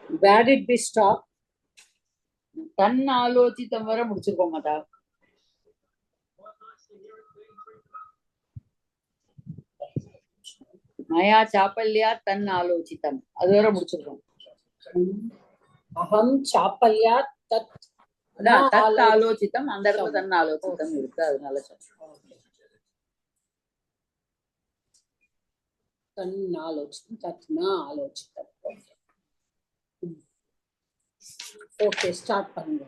Where did we stop? தன் ஆலோசித்தம் வரை முடிச்சிருக்கோம் மாதா. மயா சாப்பல்யா தன் ஆலோசித்தம் அது வரை முடிச்சிருக்கோம். அகம் சாப்பல்யா தத் தத் ஆலோசித்தம் அந்த இடத்துல தன் ஆலோசித்தம் இருக்கு, அதனால சொல்றேன். தன் ஆலோசித்தம் தத் ந ஆலோசித்தம். ஓகே ஸ்டார்ட் பண்ணுங்க.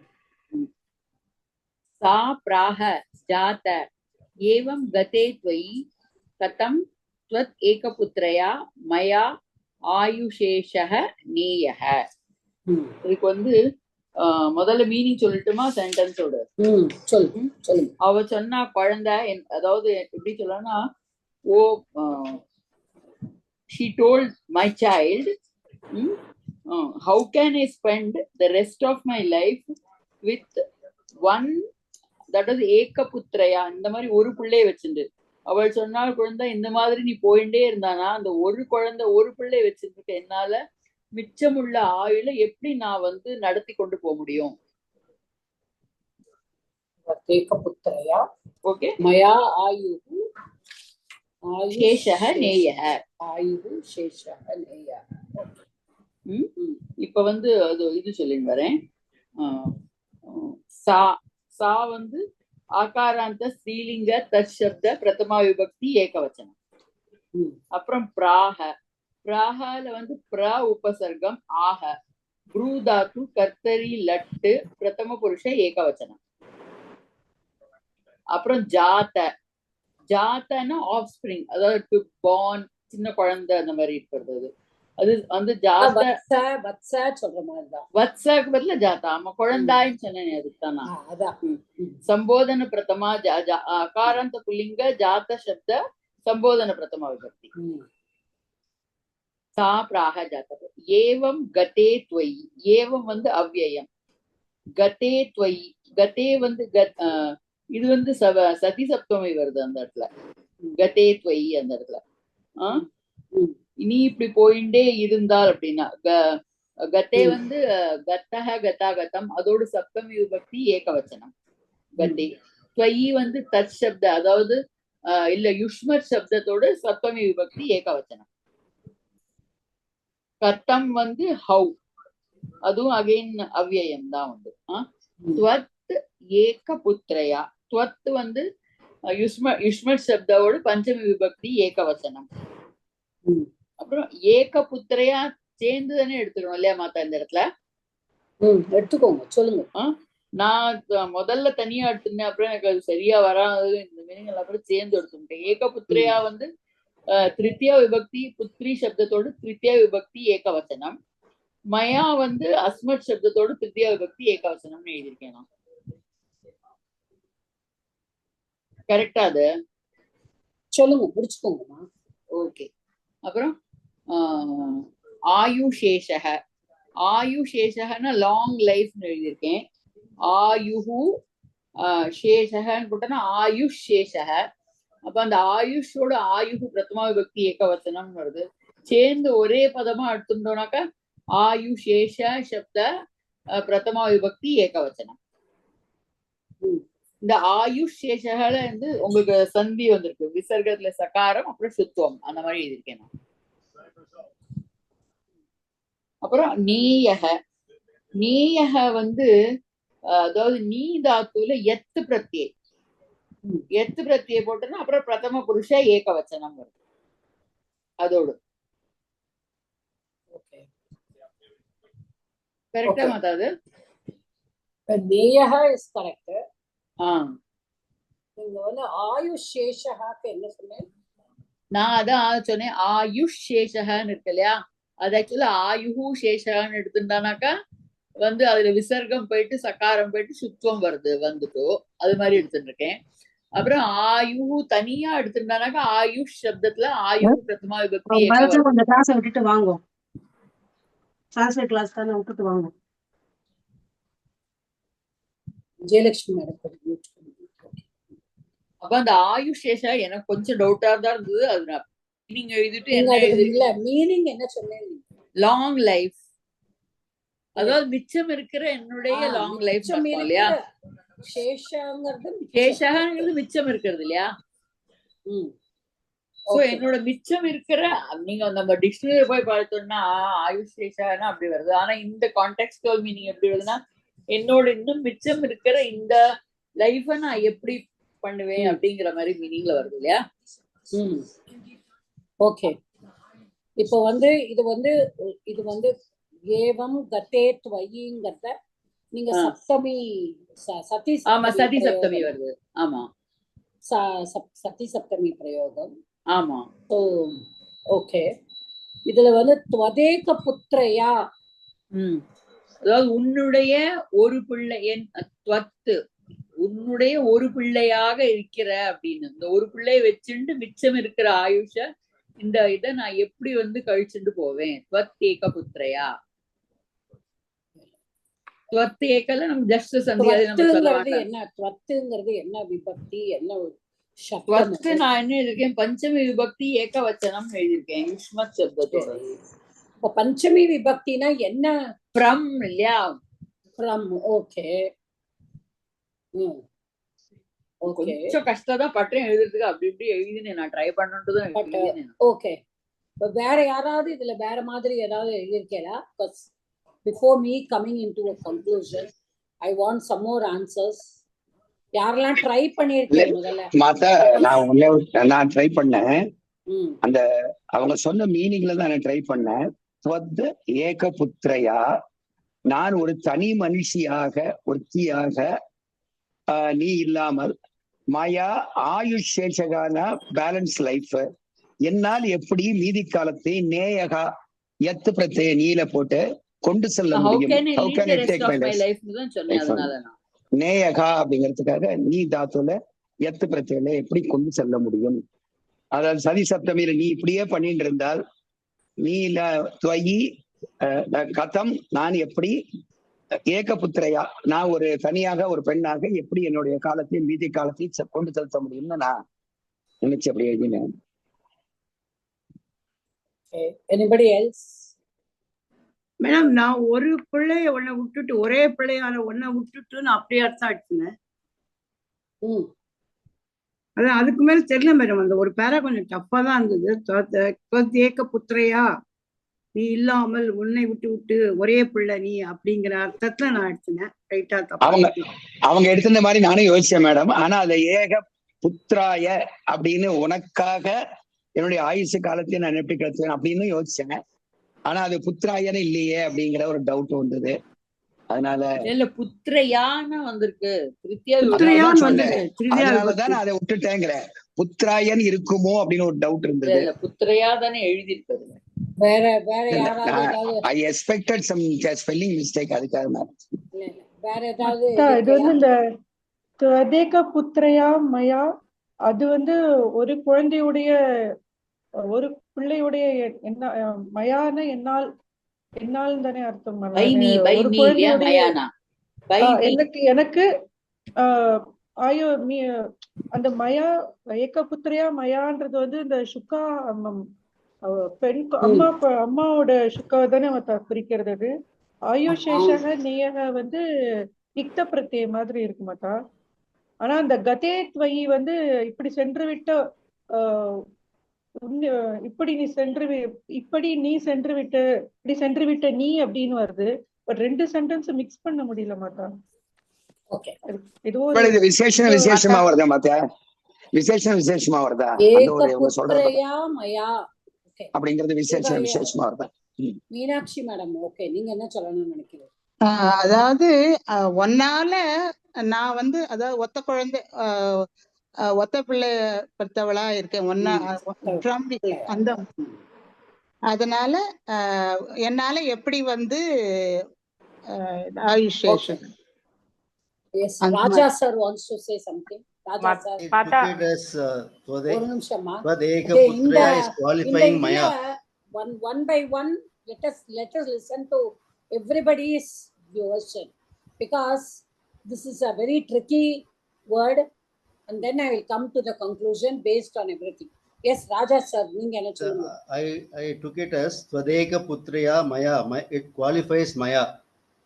सा प्राह जात एवं गते त्वयि कथं त्वत् एकपुत्रया मया ஆயுஷேஷः நேயः. இதுக்கு வந்து முதல்ல மீனிங் சொல்லட்டுமா சென்டென்ஸோட? சொல்லுங்க. அவ சொன்னா குழந்தை, அதாவது எப்படி சொல்லனா, ஓ she told my child, how can I spend the rest of my life with one, that is ஏகபுத்திரையா, இந்த மாதிரி ஒரு பிள்ளைய வச்சுட்டு. அவள் சொன்னால் குழந்தை, இந்த மாதிரி நீ போயிட்டே இருந்தானா அந்த ஒரு குழந்தை ஒரு பிள்ளை வச்சிருக்க என்னால மிச்சமுள்ள ஆயுள எப்படி நான் வந்து நடத்தி கொண்டு போக முடியும்? ஏகபுத்திரையா ஓகே. மயா ஆயுஹு சேஷஹ நேயஹ. ஆயுஹு சேஷஹ நேயஹ. இப்ப வந்து அது இது சொல்லிட்டு வரேன். சா சா வந்து ஆகாராந்த ஸ்ரீலிங்க தற்சப்த பிரதமா விபக்தி ஏகவச்சனம். அப்புறம் பிராக, பிராகால வந்து பிர உபசர்க்கம் ஆக, ப்ரூதாத்து கர்த்தரி லட்டு பிரதம புருஷ ஏகவச்சனம். அப்புறம் ஜாத்த, ஜாத்தனா ஆஃப் ஸ்பிரிங், அதாவது டு பார்ன், சின்ன குழந்தை அந்த மாதிரி இருக்கிறது. அது வந்து ஜாத்த சொல்ற மாதிரிதான். வத்சாக்கு பதில ஜாத்தா. ஆமா, குழந்தாயின்னு சொன்னேன், அதுக்குதானா. சம்போதன பிரதமா அகாராந்த புல்லிங்க ஜாத்த சப்த சம்போதன பிரதமா விபக்தி. சா பிராக ஜாத்த. ஏவம் கதே த்வயி, ஏவம் வந்து அவ்யயம், கதே த்வயி, கதே வந்து இது வந்து சதி சப்தமி வருது அந்த இடத்துல, கதே த்வயி அந்த இடத்துல. இனி இப்படி போயிண்டே இருந்தால் அப்படின்னா, கத்தே வந்து கத்தக கதாகதம், அதோடு சப்தமி விபக்தி ஏகவச்சனம் கத்தே. துவயி வந்து தத் சப்த, அதாவது இல்ல யுஷ்மத் சப்தத்தோடு சப்தமி விபக்தி ஏகவச்சனம். கத்தம் வந்து ஹவு, அதுவும் அகைன் அவ்யயம் தான் வந்து. துவத் ஏகபுத்திரையா, துவத் வந்து யுஷ்மத் சப்தோடு பஞ்சமி விபக்தி ஏகவச்சனம். அப்புறம் ஏகபுத்திரையா சேர்ந்து தானே எடுத்துக்கணும் இல்லையா மாத்தா இந்த இடத்துல? எடுத்துக்கோங்க, சொல்லுங்க. நான் முதல்ல தனியா எடுத்துனேன், அப்புறம் எனக்கு அது சரியா வராது, இந்த மீனிங் அப்புறம் சேர்ந்து எடுத்துட்டேன். ஏகபுத்திரையா வந்து திருத்தியா விபக்தி புத்ரி சப்தத்தோடு திருத்தியா விபக்தி ஏகவச்சனம். மயா வந்து அஸ்மத் சப்தத்தோடு திருத்தியா விபக்தி ஏகவச்சனம்னு எழுதியிருக்கேன் நான். கரெக்டா அது? சொல்லுங்க, முடிச்சுக்கோங்கம்மா. ஓகே. அப்புறம் ஆயுஷேஷக, ஆயுஷேஷகன்னா லாங் லைஃப்னு எழுதியிருக்கேன். ஆயுஹு சேஷகன்னு போட்டோன்னா ஆயுஷ் சேஷக. அப்ப அந்த ஆயுஷோட ஆயுஹு பிரதமா விபக்தி ஏகவச்சனம்னு வருது. சேர்ந்து ஒரே பதமா எடுத்துட்டோம்னாக்கா ஆயுஷேஷ சப்த பிரதமா விபக்தி ஏகவச்சனம். இந்த ஆயுஷ் சேஷகல வந்து உங்களுக்கு சந்தி வந்திருக்கு, விசர்க்கத்துல சகாரம் அப்புறம் சுத்துவம் அந்த மாதிரி எழுதியிருக்கேன் நான். அப்புறம் நீயக, நீயக வந்து அதாவது நீ தாத்துல எத்து பிரத்யே, எத்து பிரத்யே போட்டோம்னா அப்புறம் பிரதம புருஷ ஏகவச்சனம் வருது அதோடு. கரெக்டா மாத்தாது? நீயக இஸ் கரெக்ட். நீங்க வந்து ஆயுஷ் சேஷகாக்கு என்ன சொன்னேன்? நான் அதான் சொன்னேன், ஆயுஷ் சேஷகன்னு இருக்கு இல்லையா, அது ஆக்சுவலா ஆயுஹு சேஷகான்னு எடுத்துட்டானாக்கா வந்து அதுல விசர்க்கம் போயிட்டு சக்காரம் போயிட்டு சுத்துவம் வருது வந்துட்டோ, அது மாதிரி எடுத்துட்டு இருக்கேன். அப்புறம் ஆயுஹு தனியா எடுத்துட்டானாக்கா ஆயுஷ் சப்தத்துல ஆயுஹு பிரதமா விபக்தி கொஞ்சம் கிளாஸ் விட்டுட்டு வாங்க, சான்ஸ்கிரிட் கிளாஸ் தானே, விட்டுட்டு வாங்க. ஜெயலட்சுமி மேடம். அப்ப அந்த ஆயுஷ் சேஷா எனக்கு கொஞ்சம் டவுட்டா தான் இருந்தது. அது நான் மீனிங் எழுதிட்டு என்ன மீனிங் என்ன சொன்னேன்? Long life. அதாவது மிச்சம் இருக்கிற என்னுடைய லாங் லைஃப் மிச்சம் இல்லையா? இருக்கிற சேஷங்கிறது சேஷகாங்கிறது மிச்சம் இருக்கிறது இல்லையா? சோ என்னோட மிச்சம் இருக்கிற, நீங்க நம்ம டிக்ஷனரி போய் பார்த்தோம்னா ஆயுஷ் சேஷானா அப்படி வருது. ஆனா இந்த கான்டெக்ஸ்டுவல் மீனிங் எப்படி வருதுன்னா, என்னோட இன்னும் மிச்சம் இருக்கிற இந்த லைஃப நான் எப்படி பண்ணுவேன் அப்படிங்கிற மாதிரி மீனிங்ல வருது இல்லையா? ஓகே. இப்போ வந்து இது வந்து ஏவம் கதே த்வயிங்கிறத நீங்க சப்தமி சதி ஆமா, சதி சப்தமி வருது. ஆமா, சதி சப்தமி பிரயோகம். ஆமா. ஓகே. இதுல வந்து த்வதேக புத்ரயா, அதாவது உன்னுடைய ஒரு பிள்ளை, உன்னுடைய ஒரு பிள்ளையாக இருக்கிற அப்படின்னு, இந்த ஒரு பிள்ளைய வச்சுட்டு மிச்சம் இருக்கிற ஆயுஷ இந்த இதை நான் எப்படி வந்து கழிச்சுட்டு போவேன். த்வத்தேக புத்திரையா, த்வத்தேகல நம்ம ஜஸ்ட் சந்தியாதி நம்ம சொல்ல மாட்டோம். என்ன த்வத்துங்கிறது என்ன விபக்தி, என்ன த்வத்து நான் என்ன எழுதிருக்கேன், பஞ்சமி விபக்தி ஏகவச்சனம் எழுதியிருக்கேன் யுஷ்மத் சப்தத்தோட. இப்ப பஞ்சமி விபக்தினா என்ன? ஃப்ரம் இல்லையா? ஃப்ரம். ஓகே. கொஞ்சம் கஷ்டம் தான் பட்டேன் எழுதுறதுக்கு. அப்படி இப்படி எழுதினேன், நான் ட்ரை பண்ணதுதான். ஓகே. வேற யாராவது இதுல வேற மாதிரி ஏதாவது எழுதியிருக்கேளா? Before me coming into a conclusion, I want some more answers. யாரெல்லாம் ட்ரை பண்ணிருக்கீங்க முதல்ல? மாதா, நான் ட்ரை பண்ணேன். அந்த அவங்க சொன்ன மீனிங்ல தான் நான் ட்ரை பண்ணேன். ஸ்வத் ஏக புத்திரையா, நான் ஒரு தனி மனுஷியாக ஒருத்தியாக நீ இல்லாமல், மாயா ஆயுஷ் சேஷகான பேலன்ஸ் லைஃப், என்னால் எப்படி மீதி காலத்தை நேயகா எத்து பிரத்ய நீல போட்டு கொண்டு செல்ல முடியும். நேயகா அப்படிங்கிறதுக்காக நீ தாத்துல எத்து பிரத்யில எப்படி கொண்டு செல்ல முடியும். அதாவது சதி சப்தமியில நீ இப்படியே பண்ணிட்டு இருந்தால், நீ துவயி கதம், நான் எப்படி ஏக புத்திரையா, நான் ஒரு தனியாக ஒரு பெண்ணாக எப்படி என்னுடைய காலத்தையும் மீதி காலத்தையும் கொண்டு செலுத்த முடியும்னு நான் நினைச்சு அப்படி எழுதினேன். Anybody else? மேடம், நான் ஒரு பிள்ளைய ஒன்ன விட்டுட்டு, ஒரே பிள்ளையான ஒன்ன விட்டுட்டுன்னு அப்படியே அர்த்தம் ஆயிடுச்சுங்க. அதான் அதுக்கு மேல தெரியல மேடம். அந்த ஒரு பேரா கொஞ்சம் டஃப்பா தான் இருந்தது. ஏக புத்திரையா, நீ இல்லாமல் உன்னை விட்டு விட்டு ஒரே பிள்ளை நீ அப்படிங்கிற அர்த்தத்துல நான் எடுத்தேன். ரைட்டா தப்பா? அவங்க எடுத்துன மாதிரி நானும் யோசிச்சேன் மேடம். ஆனா அதை ஏக புத்திராய அப்படின்னு உனக்காக என்னுடைய ஆயுசு காலத்தையும் நான் எப்படி கிடைச்சேன் அப்படின்னு யோசிச்சேன். ஆனா அது புத்திராயன்னு இல்லையே அப்படிங்கிற ஒரு டவுட் வந்தது. அதனால இல்ல புத்திரையான்னு வந்திருக்கு. அதனாலதான் நான் அதை விட்டுட்டேங்கிறேன். புத்திராயன் இருக்குமோ அப்படின்னு ஒரு டவுட் இருந்தது. புத்திரையா தானே எழுதி இருக்கிறது. வேற வேற யாராவது I expected some spelling mistake. அதுக்காக நான் வேற ஏதாவது இது வந்து இந்த த்வதேக புத்திரையா மயா, அது வந்து ஒரு குழந்தையுடைய ஒரு பிள்ளையுடைய என்ன மயான என்னால் தானே அர்த்தம். ஒரு குழந்தையுடைய எனக்கு அந்த மயா ஏக புத்திரையா மயான்றது வந்து இந்த சுக்கா பெண் அம்மாவோட சுக்காவை தானே குறிக்கிறது. அது ஆயுஷேஷக நேயக வந்து இக்த பிரத்ய மாதிரி இருக்கு மாட்டா. ஆனா அந்த கதே த்வயி வந்து இப்படி சென்று விட்ட இப்படி நீ சென்று விட்ட நீ அப்படின்னு வருது. பட் ரெண்டு சென்டென்ஸ் மிக்ஸ் பண்ண முடியல மாட்டா. விசேஷமா வருதா மாத்தா? விசேஷமா வருதா? அப்படிங்கிறது விசேஷமா வருதா? மீனாட்சி மேடம், ஓகே, நீங்க என்ன சொல்லணும்னு நினைக்கிறீங்க? அதாவது ஒன்னால நான் வந்து அதாவது ஒத்த குழந்தை ஒத்த பிள்ளை பெற்றவளா இருக்கேன். ஒன்னா அந்த அதனால என்னால எப்படி வந்து ஆயுஷேஷன். Yes, Raja sir wants to say something. Raja sir. ஒரு நிமிஷமா. Tvadeka putra is qualifying Maya. One by one, let us listen to everybody's version, because this is a very tricky word, and then I will come to the conclusion based on everything. Yes, Raja sir, neenga enna solunga? I took it as Tvadeka putriya Maya. It qualifies Maya.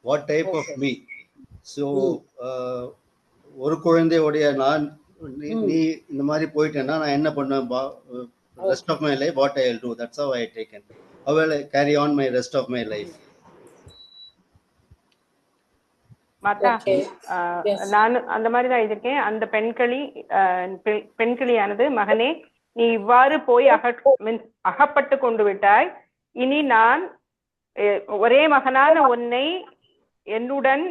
what type of Okay. me. So ஒரு குழந்தையோடைய நான் நீ இந்த மாதிரி போயிட்டேன்னா நான் என்ன பண்ணுவேன், rest of my life what I will do. That's how I taken. How will I carry on my rest of my life? Mata, Okay. Yes. நான் அந்த மாதிரி தான் எழுதியிருக்கேன். அந்த பெண்கிளியானது, மகனே நீ இவ்வாறு போய் அகப்பட்டு கொண்டு விட்டாய், இனி நான் ஒரே மகனான உன்னை என்னுடன்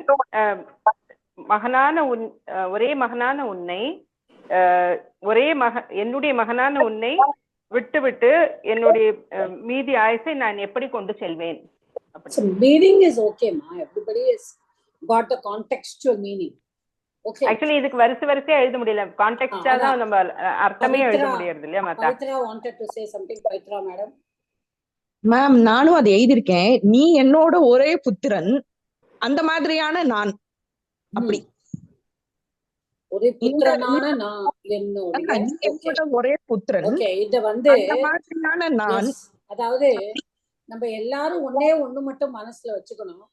என்னுடைய மகனான உன்னை விட்டுவிட்டு என்னுடைய மீதி ஆயுசை நான் எப்படி கொண்டு செல்வேன். So meaning is okay, ma. Everybody has got the contextual meaning. Okay. Actually இதுக்கு வரிசையா எழுத முடியல, கான்டெக்ஸ்டா தான் நம்ம அர்த்தமே எழுத முடியறது இல்லையா மாதா? Pavithra wanted to say something. Pavithra madam. Ma'am, நானும் அதை எழுதியிருக்கேன். நீ என்னோட ஒரே புத்திரன், அந்த மாதிரியான நான். அப்படி ஒரே புத்திரனான நான் என்னோட ஒரே புத்திரன். ஓகே, இத வந்து அந்த மாதிரியான நான். அதாவது நம்ம எல்லாரும் ஒண்ணு மட்டும் மனசுல வச்சுக்கணும்.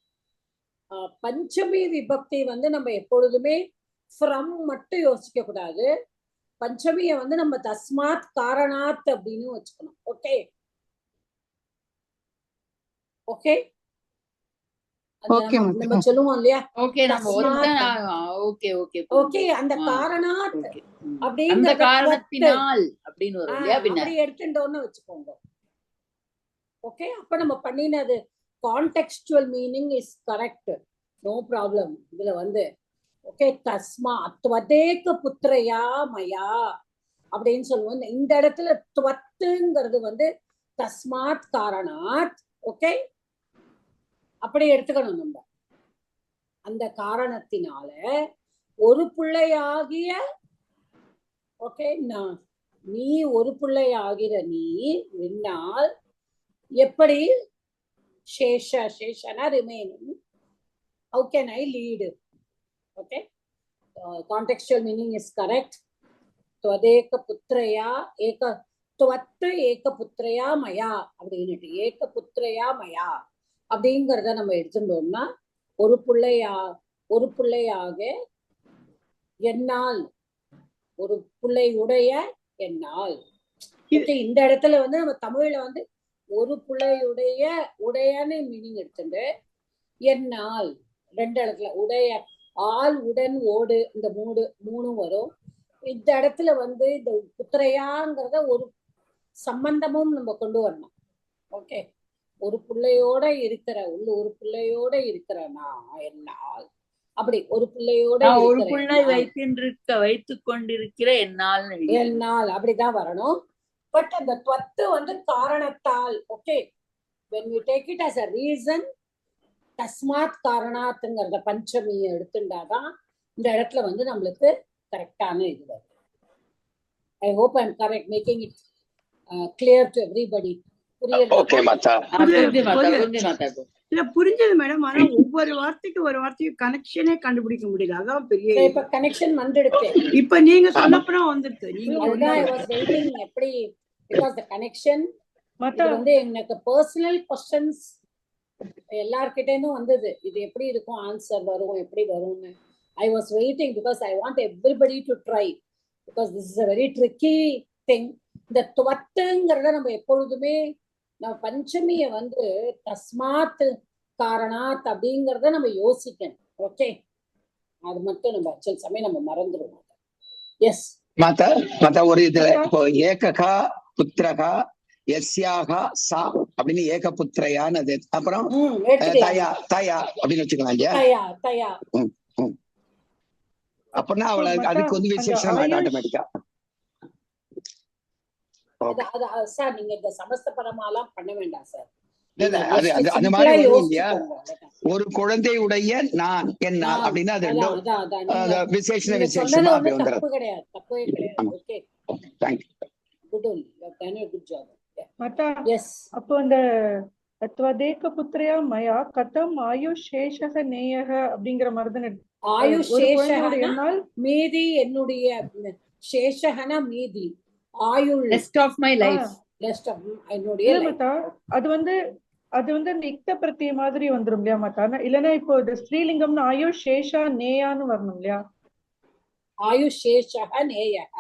பஞ்சமி விபக்தி வந்து நம்ம எப்பொழுதுமே ஃப்ரம் மட்டும் யோசிக்க கூடாது. பஞ்சமிய வந்து நம்ம தஸ்மாத் காரணாத் அப்படின்னு வச்சுக்கணும். ஓகே ஓகே நம்ம சொல்லுவோம் இல்லையா? ஓகே, ஓகே, அந்த காரணாத் அந்த காரணத்தினால் அப்படின்னு வரும் இல்லையா? அப்படி எடுத்துட்டோம்னு வச்சுக்கோங்க. ஓகே, அப்ப நம்ம பண்ணினது contextual meaning is correct, no problem. இதுல வந்து ஓகே, தஸ்மாத் த்வதேக புத்ரயா மயா அப்படின்னு சொல்லுவோம். இந்த இடத்துல த்வத்துங்கிறது வந்து தஸ்மாத் காரணாத். ஓகே, அப்படி எடுத்துக்கணும் நம்ம. அந்த காரணத்தினால ஒரு பிள்ளையாகிய ஓகே, நீ ஒரு பிள்ளையாகிற நீ என்னால் எப்படி Sheshana remaining, how can I lead? Okay, contextual meaning is correct. Twadeka putraya eka putraya maya அப்படின்னுட்டு ஏக புத்திரையா மயா அப்படிங்கிறத நம்ம எடுத்துட்டோம்னா ஒரு பிள்ளையாக என்னால், ஒரு பிள்ளையுடைய என்னால். இந்த இடத்துல வந்து நம்ம தமிழ்ல வந்து ஒரு பிள்ளையுடைய உடையன்னு மீனிங் எடுத்துட்டு என்னால் ரெண்டு இடத்துல உடைய ஆள் உடன் ஓடு இந்த மூணும் வரும். இந்த இடத்துல வந்து இந்த புத்திரையாங்கிறத ஒரு சம்பந்தமும் நம்ம கொண்டு வரணும். ஓகே, ஒரு பிள்ளையோட இருக்கிற நான் என்னால், அப்படி ஒரு பிள்ளையோட ஒரு பிள்ளை வைத்துக் கொண்டிருக்கிற என்னால் அப்படிதான் வரணும். பட் அந்த துவத்து வந்து காரணத்தால். Okay, when we take it as a reason, தஸ்மாத் காரணாத்ங்கிறத பஞ்சமியை எடுத்துட்டாதான் இந்த இடத்துல வந்து நம்மளுக்கு கரெக்டான இது வருது. I hope I'm correct, making it clear to everybody. இல்ல புரிஞ்சது மேடம். ஆனா ஒவ்வொரு வார்த்தைக்கும் கனெக்ஷனே கண்டுபிடிக்க முடியல. அதான் பெரிய. இப்ப கனெக்ஷன் வந்துடுச்சு. இப்ப நீங்க சொன்னப்புறம் வந்துருச்சு. நீங்க எப்படி because the connection வந்து எனக்கு பர்சனல் क्वेश्चंस எல்லார்கிட்ட இருந்தும் வந்தது. இது எப்படி இருக்கும், ஆன்சர் வரும், எப்படி வரும்னு. I was waiting because I want everybody to try, because this is a very tricky thing. இந்த துவத்துங்கிறத நம்ம எப்பொழுதுமே நம்ம பஞ்சமிய வந்து தஸ்மாத் காரணாத் அப்படிங்கிறத நம்ம யோசிக்கணும். ஓகே, அது மட்டும் நம்ம சில சமயம் நம்ம மறந்துடுவோம். எஸ் மத்த ஒரு இதுல இப்போ ஏககா புத்திரகா எஸ்யாகா சா அப்படின்னு ஏக புத்திரையானது. அப்புறம் தயா அப்படின்னு வச்சுக்கலாம் இல்லையா? அப்படின்னா அவளை அதுக்கு வந்து விசேஷம் ஆட்டோமேட்டிக்கா. சார் நீங்க இந்த சமஸ்த பரமாலாம் பண்ண வேண்டாம் சார். அந்த மாதிரி இல்லையா? ஒரு குழந்தையுடைய நான் என்ன அப்படின்னா அது விசேஷமா அப்படி வந்துடும். தப்பு கிடையாது, தப்பே கிடையாது. Okay, thank you. Good, you have done a good job. Yes, அப்போ அந்த த்வதேக புத்ரயா மயா கதம் ஆயுஷ் சேஷக நேயக அப்படிங்கிற மாதிரி தான். ஆயுஷ் சேஷகனா மீதி என்னுடைய, சேஷகனா மீதி, ஆயுள் rest of my life, rest of என்னுடைய. அது வந்து அது வந்து அந்த இக்த பிரத்ய மாதிரி வந்துரும் இல்லையா மாதா? இல்லைன்னா இப்போ இது ஸ்ரீலிங்கம்னு ஆயோ சேஷா நேயான்னு வரணும் இல்லையா? ஆயுஷேஷக நேயக.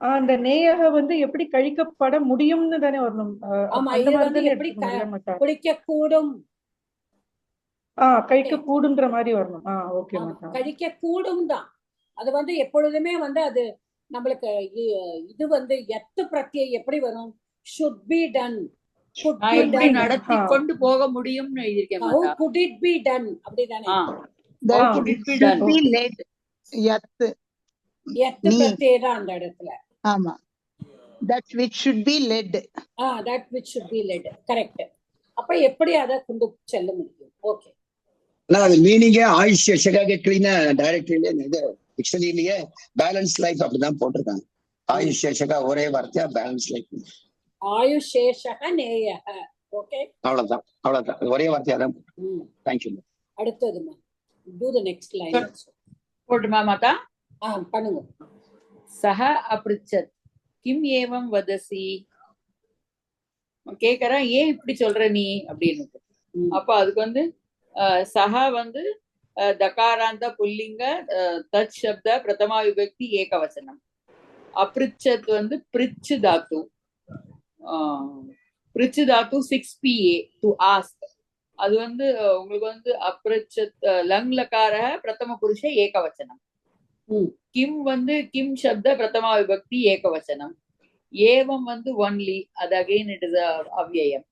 அந்த நேயக வந்து எப்படி கழிக்கப்பட முடியும்னு தானே வரணும். ஆமா, அந்த இது மாதிரி வந்து தானே எப்படி எடுத்துக்கணும் இல்லையா மாதா? குடிக்க கூடும். கழிக்க கூடுன்ற மாதிரி வரணும். ஓகே ஆமா, மாதா. கழிக்க கூடும் தான். அது வந்து எப்பொழுதுமே வந்து அது நம்மளுக்கு இது வந்து எத்து பிரத்யம் எப்படி வரும்? should be done, could be இப்படி done, நடத்தி கொண்டு போக முடியும்னு எழுதியிருக்கேன் how Mata. could it be done அப்படிதானே? How That could it be should done? be led. எத்து எத்து நீ பிரத்யம் தான் அந்த இடத்துல. ஆமா, that which should be led. that which should be led, correct. அப்ப எப்படி அதை கொண்டு செல்ல முடியும்? ஓகே. அது மீனிங்கே ஆயுஷ் சேஷகா டைரக்ட்லயே இது டிக்ஷனரியிலேயே பேலன்ஸ் லைஃப் அப்படிதான் போட்டிருக்காங்க. ஆயுஷ் சேஷகா ஒரே வார்த்தையா பேலன்ஸ் லைஃப். ஆயுஷேஷக நேயக. ஓகே, அவ்வளவுதான் அவ்வளவுதான், ஒரே வார்த்தையா தான். Thank you. அடுத்ததுமா do the next line also. போட்டுமா மாதா? பண்ணுங்க. சஹ அப்ருச்சத் கிம் ஏவம் வதசி. கேக்குறா ஏன் இப்படி சொல்ற நீ அப்படின்னு. அப்ப அதுக்கு வந்து சஹ வந்து தகாராந்த புல்லிங்க தத் சப்த பிரதமா விபக்தி ஏகவசனம். அப்ருச்சத் வந்து பிரிச்சு தாத்து. பிரிச்சு தாத்து 6PA டு ஆஸ்க். அது வந்து உங்களுக்கு வந்து அப்ருச்சத் லங் லகார பிரதம புருஷ ஏகவசனம். கிம் வந்து கிம் சப்த பிரதமா விபக்தி ஏகவசனம். ஏவம் வந்து ஒன்லி, அது அகைன் இட் இஸ் அவ்யயம்.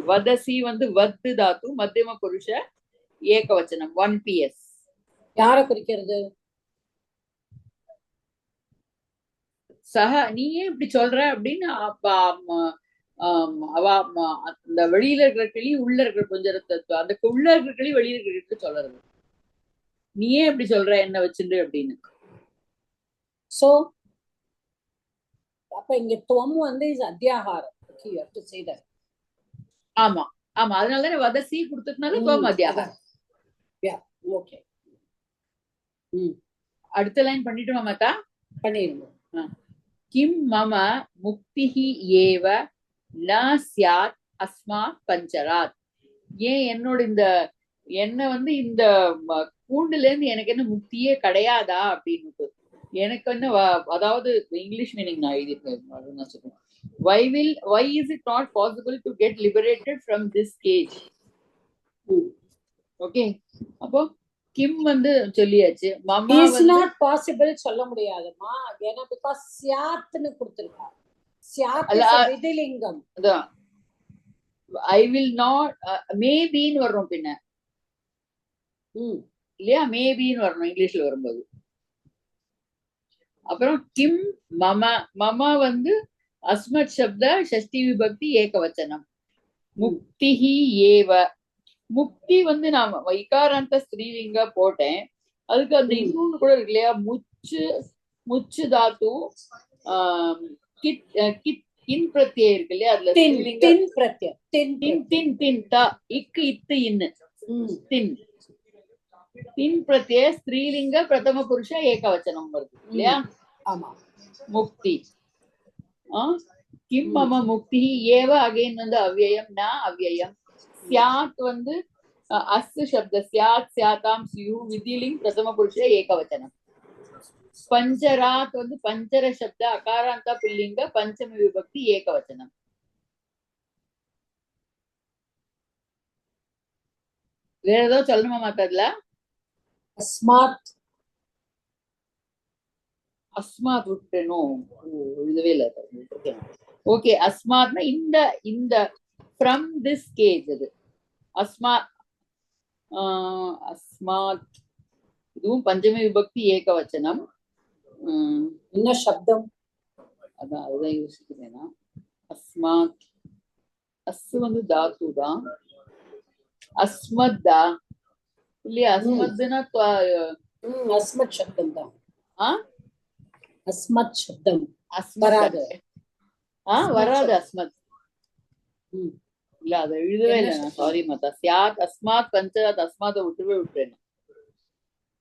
வதசி வந்து வத்து தாத்து மத்தியம புருஷ ஏகவச்சனம் 1PS. யார குறிக்கிறது? சஹ நீயே இப்படி சொல்ற அப்படின்னு அந்த வெளியில இருக்கிற கிளி உள்ள இருக்கிற கொஞ்சம் அந்த உள்ள இருக்கிற கிளி வெளியில இருக்கிற சொல்றது. நீயே இப்படி சொல்ற என்ன வச்சுட்டு அப்படின்னு. சோ அப்ப இங்க துவம் வந்து is அத்தியாகாரம். Okay, you have to say that. ஆமா ஆமா, அதனாலதான் வதசி கொடுத்ததுனால துவம் அத்தியாகாரம். ஓகே, அடுத்த லைன் பண்ணிட்டுமா மாதா? பண்ணிருங்க. கிம் மம முக்திஹி ஏவ ந ஸ்யாத் அஸ்மாத் பஞ்சராத். ஏன் என்னோட இந்த என்ன வந்து இந்த கூண்டுல இருந்து எனக்கு என்ன முக்தியே கிடையாதா அப்படின்னு. எனக்கு என்ன, அதாவது இங்கிலீஷ் மீனிங் நான் எழுதியிருக்கேன். why is it not possible to get liberated from this cage? Okay, அப்போ கிம் வந்து சொல்லியாச்சு. மமா is not possible சொல்ல முடியாதுமா. ஏன்னா because சியாத்னு கொடுத்திருக்காங்க. சியாத் is a விதிலிங்கம். அதான் I will not maybe-ன்னு வரும் பின்ன இல்லையா? maybe-ன்னு வரணும் இங்கிலீஷ்ல வரும்போது. அப்புறம் கிம் மம, மம வந்து அஸ்மத் சப்த ஷஷ்டி விபக்தி ஏகவச்சனம். முக்திஹி ஏவ, முக்தி வந்து நான் வைகாராந்த ஸ்ரீலிங்க போட்டேன். அதுக்கு அந்த இன்னொன்னு கூட இருக்கு இல்லையா, முச்சு தாத்து கின் பிரத்யம் இருக்கு இல்லையா, அதுல இக்கு இத்து இன்னு தின் பிரத்ய ஸ்ரீலிங்க பிரதம புருஷ ஏகவச்சனம் வருது இல்லையா? ஆமா, முக்தி. கிம் மம முக்தி ஏவ அகைன் வந்து அவ்யயம் ந அவ்யயம். ஸ்யாத் வந்து அஸ்து சப்த ஸ்யாத் ஸ்யாதாம் ஸ்யு விதிலிங் பிரதம புருஷ ஏகவச்சனம். பஞ்சராத் வந்து பஞ்சர சப்த அகாராந்தா புல்லிங்க பஞ்சம விபக்தி ஏகவச்சனம். வேற ஏதோ சொல்லணுமா மாத்ததுல? அஸ்மாத், அஸ்மாத் விட்டுணும், எழுதவே இல்லை. ஓகே, அஸ்மாத்னா இந்த இந்த ஃப்ரம் திஸ் கேஜ். அது அஸ்மாத். அஸ்மாத் இதுவும் பஞ்சமி விபக்தி ஏகவச்சனம். என்ன சப்தம்? அதான் அதுதான் யோசிக்கிறேன்னா. அஸ்மாத் அஸ் வந்து தாத்து தான். அஸ்மத்தா இல்லையா? அஸ்மத்னா அஸ்மத் சப்தம் தான். அஸ்மத் சப்தம் வராது. வராது அஸ்மத் இல்ல, அதை எழுதவே இல்லை நான். சாரி மாதா. சியாத் அஸ்மாத் பஞ்சராத் அஸ்மாத்தை விட்டுறேன்.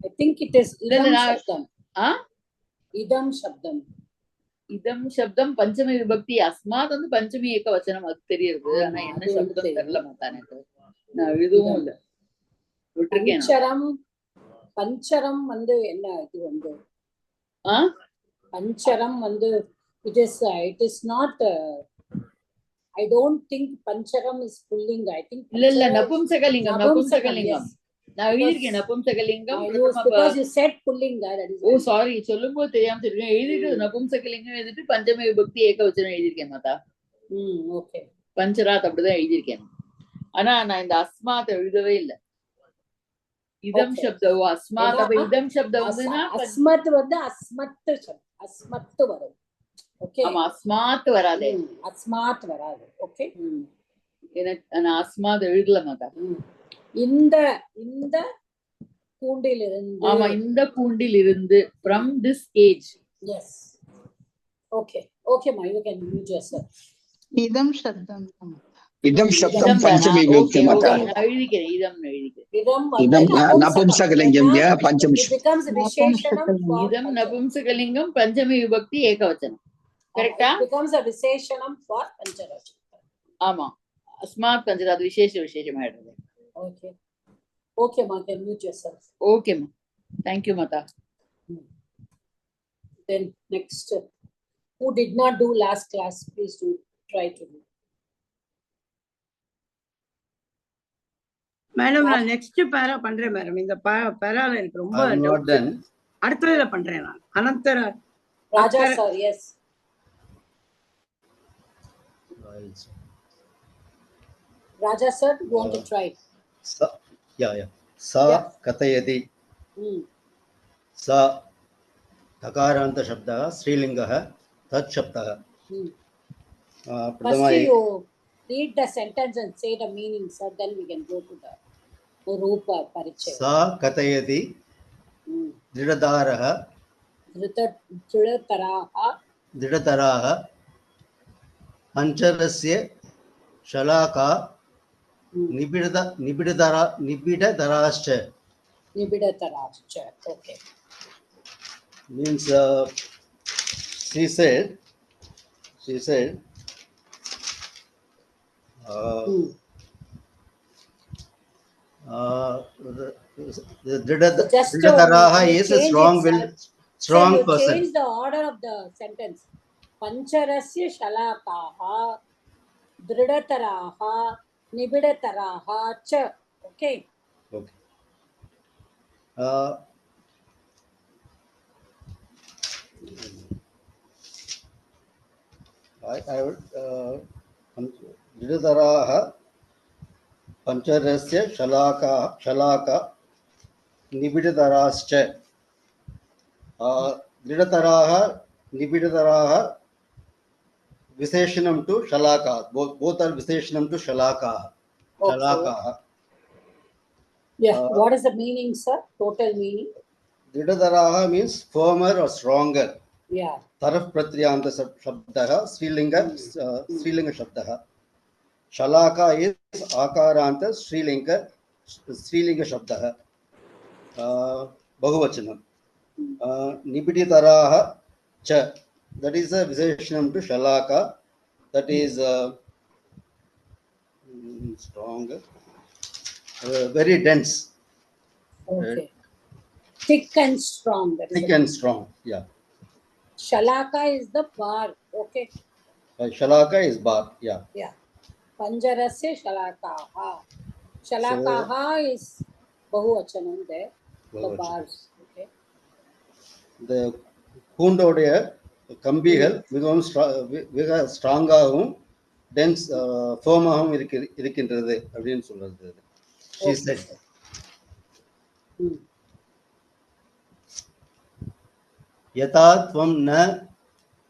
I think it is idam shabdam. Idam shabdam. இதம் சப்தம் பஞ்சமி விபக்தி அஸ்மாத் வந்து பஞ்சமி ஏக வச்சனம் அது தெரியுது. ஆனா ஆமா, என்ன அது வந்து சப்தம் தெரியும். தெரியல மாத்தா எனக்கு. நான் எழுதவும் இல்ல, விட்டுருக்கேன் நான். பஞ்சரம் பஞ்சரம் வந்து என்ன இது வந்து ஆ பஞ்சரம் வந்து it is not I don't think pancharam is pulling. I think இல்ல இல்ல panchara is நபும்சகலிங்கம் napumsakam. நபும்சகலிங்கம் Yes, நான் எழுதியிருக்கேன். நபும்சகலிங்கம் because you said pulling that is oh sorry, சொல்லும் போது தெரியாம சொல்லிருக்கேன். எழுதிட்டு நபும்சகலிங்கம் எழுதிட்டு பஞ்சமி விபக்தி ஏக வச்சனம் எழுதியிருக்கேன் மாதா. okay. பஞ்சராத் அப்படிதான் எழுதியிருக்கேன். ஆனா நான் இந்த அஸ்மாத் எழுதவே இல்ல. இதம் Okay. சப்தம் அஸ்மாத். அப்ப ஏன்னா, இதம் சப்தம் வந்துன்னா அஸ்மத் வந்து அஸ்மத் வரும். ஓகே, ஆமா அஸ்மாத் வராதே. அஸ்மாத் வராது. ஓகே, எனக்கு நான் அஸ்மாத் எழுதல மாதா. இந்த இந்த கூண்டிலிருந்து. ஆமா, இந்த கூண்டில் இருந்து, from this age. Yes. Okay, okay ma, you can mute yourself. idam shabdam இதம் சப்தம் பஞ்சமி விபக்தி மாதா. நான் எழுதிக்கிறேன், இதம் எழுதிக்கிறேன். இதம் இதம் வந்து நபும்சகலிங்கம் பஞ்சமி. it becomes விசேஷணம் for இதம் நபும்சகலிங்கம் பஞ்சமி விபக்தி ஏகவச்சனம். கரெக்டா? It becomes a விசேஷணம் for பஞ்சராட்சரம். ஆமா, அஸ்மாத் பஞ்சராத் விசேஷம் ஆயிடுது. Okay, okay ma, can mute yourself. Okay மா, thank you Mata. Then next, who did not do last class, please do try to do. Madam நான் நெக்ஸ்ட் பேரா பண்றேன் மேடம். இந்த பேரால எனக்கு ரொம்ப I'm not done. அடுத்ததுல பண்றேன் நான். அனந்தர Raja sir, yes. Raja sir, you want to try? सा कथयति. सा तकारान्त शब्दः स्त्रीलिङ्गः तत् शब्दः. First you read the sentence and say the meaning, sir, then we can go to the Rupa Parichaya. सा कथयति दृढतराः पञ्चरस्य शलाका निबिडतराश्च. Okay. Means she said the Dridhataraha is a strong person. Change the order of the sentence. Pancharasya shalakaha Dridhataraha Nibidataraha cha. Okay. Okay. I would Dridhataraha Pancharasya Shalaka Nibidataraschcha. Dridhataraha Nibidataraha Viseshanam to Shalaka. Both are Viseshanam to Shalaka. Shalaka. Yeah. What is the meaning, sir? Total meaning? Dridhataraha means firmer or stronger. Yeah. Taraf Pratyanta Shabdaha, Srilinga Shabdaha. Shalaka is Akaranta Srilinga Shabdaha. Bahuvachanam. Nibiditaraha Cha. That is a Viseshanam to Shalaka. That is stronger. Very dense. Okay. Thick and strong. Thick and strong, yeah. Shalaka is the bar. Okay. Shalaka is bar, yeah. Yeah. Panjarasya shalakaha. Shalakaha is Bahuvachanam there. The bars. Okay. The Kundoடைய கம்பிகள் மிகவும் ஸ்ட்ராங்காகவும் tense ஃபோமாகவும் இருக்கின்றது அப்படின்னு சொல்றது. She said. यथा त्वं न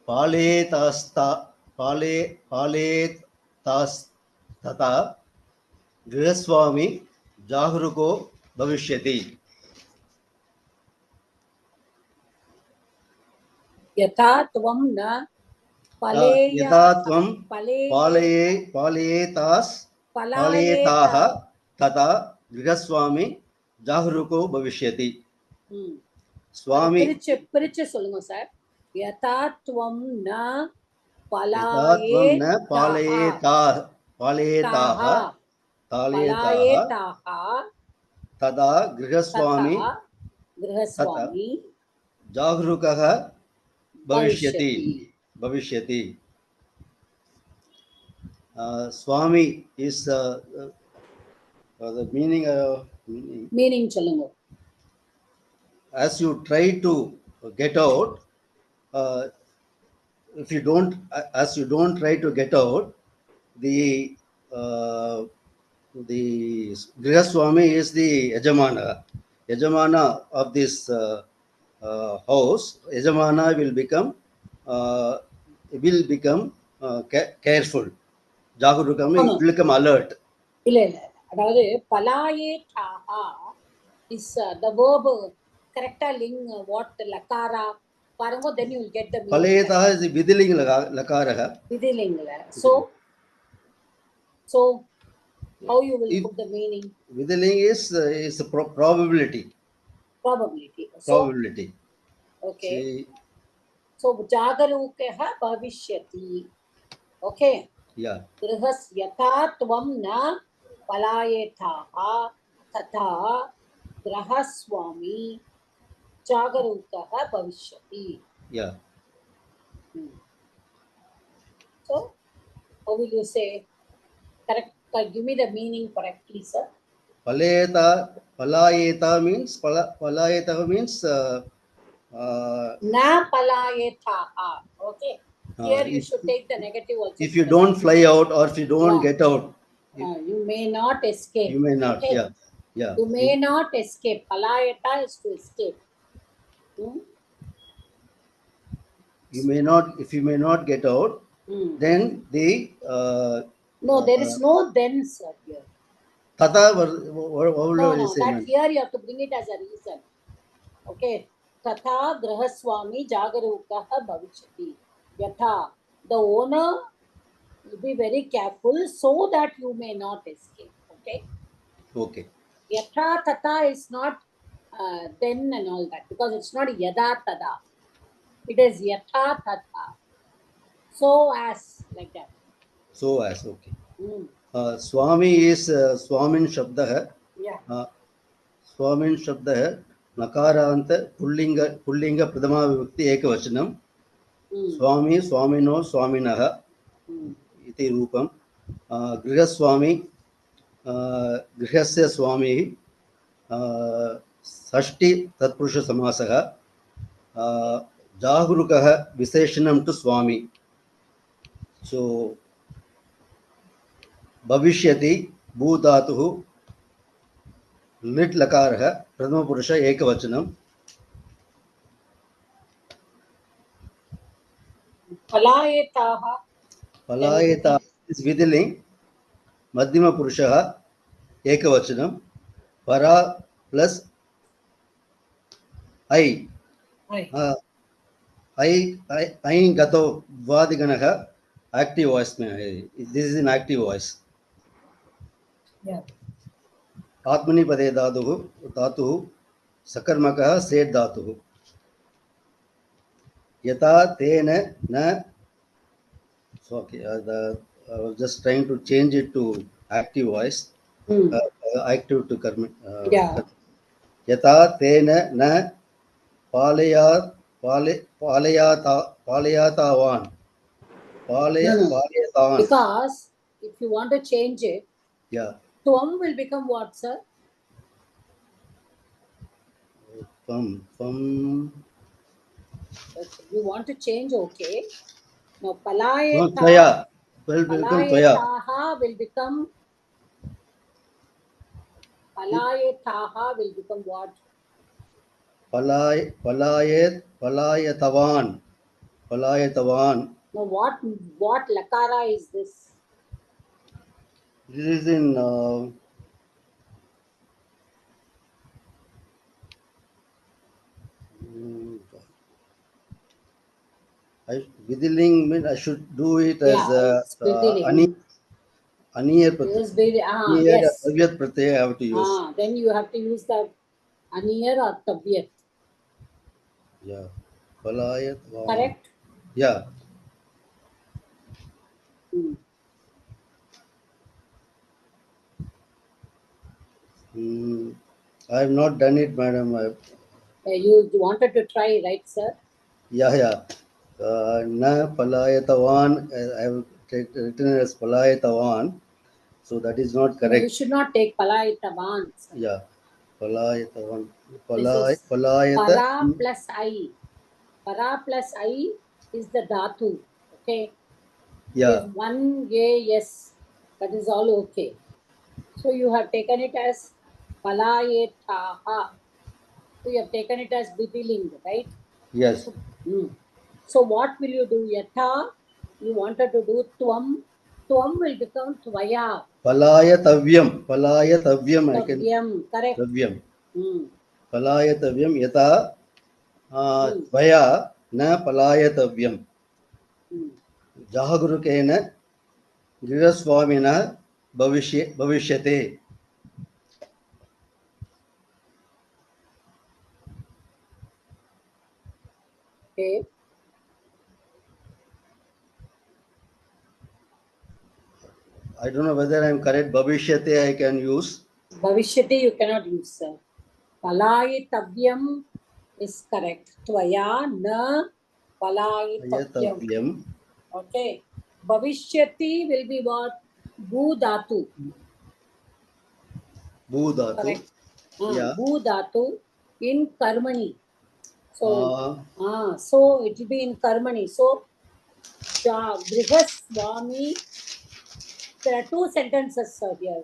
पालेतास्तथा गृहस्वामी जागरूको भविष्यति. यथा त्वं न पालयेताः तथा गृहस्वामी जागरूको भविष्यति. சுவாமி பிரிச்சு சொல்லுங்க சார். यथा त्वं न यथा त्वं न पलायेताः पालयेताः पलायेताः तदा गृहस्वामी तथा गृहस्वामी जागरूकः भविष्यति भविष्यति. Swami is the meaning Meaning சொல்லுங்க. as you try to get out, if you don't, as you don't try to get out, the Grihaswami is the Yajamana of this house. Yajamana will become careful. Jagurukam will become alert. இல்ல இல்ல, அதாவது பலாயேதாஹா is the verb correcta ling what lakara பாருங்க, then you will get the meaning. Palayetaha is the vidiling lakaraha. Vidiling. So how you will put the meaning? Vidiling is a probability. Probability. Okay. See, so jagarukah bhavishyati. Okay. Yeah. Grihas yatha tvam na palayetaha tatha grahaswami jagarukah bhavishyati. Yeah. So how will you say? Correct. Give me the meaning correctly, sir. Palayeta means na palayetaha. Okay. Here you should take the negative also. If you don't fly out or if you don't get out, you may not escape. You may not. Okay? Yeah. You may not escape. Palayeta is to escape. You may not. If you may not get out, then the no, there is no then, sir. Here. Tata. No, that here you have to bring it as a reason. Okay. Tatha grahaswami jagarukah bhavishyati. Yatha, the owner will be very careful so that you may not escape. Okay. Okay. Yatha tatha is not then and all that, because it's not yada tada. It is yatha tatha. So as, like that. So as, okay. Swami is Swamin Shabdah. Yeah. Swamin Shabdah Nakaranta Pullinga Pradama Vibhakti Ekavachanam. Swami Swamino Swaminaha iti Rupam. Grihaswami Grihasya Swami Sashti Tatpurusha Samasaha. Jagurukaha Viseshanam to Swami. So Bhavishyati Bhutatuhu Lit Lakaraha Pradama Purusha Ekavachanam. Palayeta is Vidiling. Madhyama Purushaha Ekavachanam. Para plus I. I gato vadiganaha active voice. This is an active voice. Yeah. Atmani pade dhatuhu sakarmakaha set dhatuhu. Yata tena na. So okay, I was just trying to change it to active voice. Active to karma. Yeah. Yata tena na Palayatavan. Because if you want to change it, Tvam will become what, sir? Tvam. You want to change, okay. Now, Palayetaha will become what? Palayatavan. Now, what lakara is this? This is in Vidiling means I should do it as Aniyar Pratyaya. Yes. Tabyat Pratyaya I have to use. Then you have to use the Aniyar or Tabyat. Yeah. Palayatavan. Correct? Yeah. Hmm. I have not done it, madam. You wanted to try, right, sir? Yeah. Na palayatavan. I have written as palayatavan. So that is not No, correct. you should not take palayatavan, sir. Yeah. Palayatavan. This is Palayata. para plus I. Para plus I is the dhatu. Okay. Yeah. If one A, yes, that is all okay. So you have taken it as palayetaha. So you have taken it as Bibiling, right? Yes. So what will you do? Yatha, you wanted to do tvam. Tvam will become tvaya. Palayatavyam. Palayatavyam. I can. Tavyam, correct. Tavyam. Hmm. Palayatavyam. Yata. Tvaya. Na palayatavyam. Jahagurukena. Griraswamina. Bhavishyate. Okay. I don't know whether I am correct. Bhavishyate I can use. Bhavishyati you cannot use, sir. Palayitavyam is correct. Tvaya na palayitavyam. Ayatavyam. Okay. Bhavishyati will be what? Bhu dhatu. Bhudhatu. Correct. Yeah. Bhu dhatu in karmani. So, Uh, so it will be in karmani. So, Grihaswami. There are two sentences, sir, here.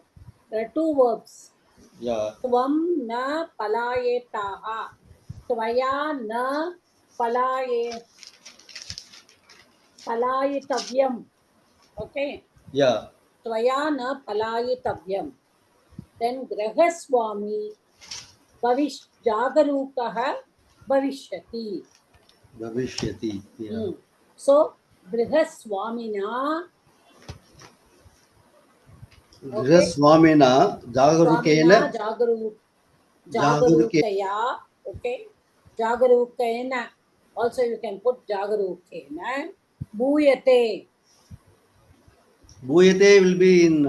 There are two verbs. yeah. Tvam na palayetaha. Tvaya na palayitavyam. Okay. Yeah. Tvaya na palayitavyam. Then Grahaswami Jagarukaha Bhavishyati. Bhavishyati. Yeah. So, Grihaswamina. Grihaswamina. Jagarukena. Jagarukaya. Okay. Jagarukena. Also, you can put Jagarukena. Bhuyate. Bhuyate will be in